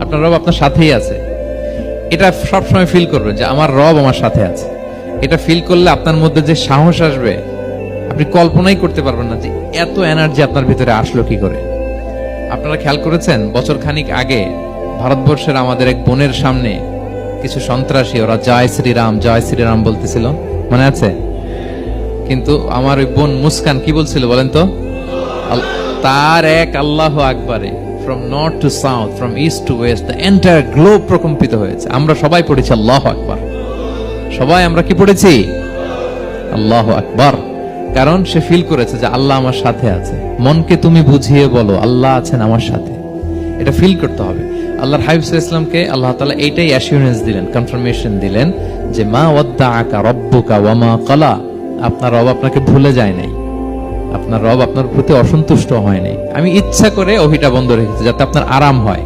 আপনার রব আপনার সাথেই আছে। এটা সবসময় ফিল করবেন যে আমার রব আমার সাথে আছে। এটা ফিল করলে আপনার মধ্যে যে সাহস আসবে আপনি কল্পনাই করতে পারবেন না যে এত এনার্জি আপনার ভিতরে আসলো কি করে। আপনারা খেয়াল করেছেন, বছর খানিক আগে ভারতবর্ষের আমাদের এক বোনের সামনে কিছু সন্ত্রাসী ওরা জয় শ্রীরাম বলতেছিল, মনে আছে? কিন্তু আমার ওই বোন মুস্কান কি বলছিল বলেন তো? তার এক আল্লাহু আকবারে from north to south, from east to west, the entire globe প্রকম্পিত হয়েছে। আমরা সবাই পড়েছি আল্লাহু আকবার। সবাই আমরা কি পড়েছি? আল্লাহু আকবার। কারণ সে ফিল করেছে যে আল্লাহ আমার সাথে আছে। মনকে তুমি বুঝিয়ে বলো আল্লাহ আছেন আমার সাথে, এটা ফিল করতে হবে। আল্লাহর হাবিব সাল্লাল্লাহু আলাইহি ওয়াসাল্লামকে আল্লাহ তাআলা এইটাই অ্যাসিউরেন্স দিলেন, কনফার্মেশন দিলেন যে মা ওয়াদ্দাআকা রাব্বুকা ওয়া মা ক্বালা, আপনার রব আপনাকে ভুলে যায় নাই, আপনার রব আপনার প্রতি অসন্তুষ্ট হয় নাই। আমি ইচ্ছা করে ওহিটা বন্ধ রেখেছি যাতে আপনার আরাম হয়।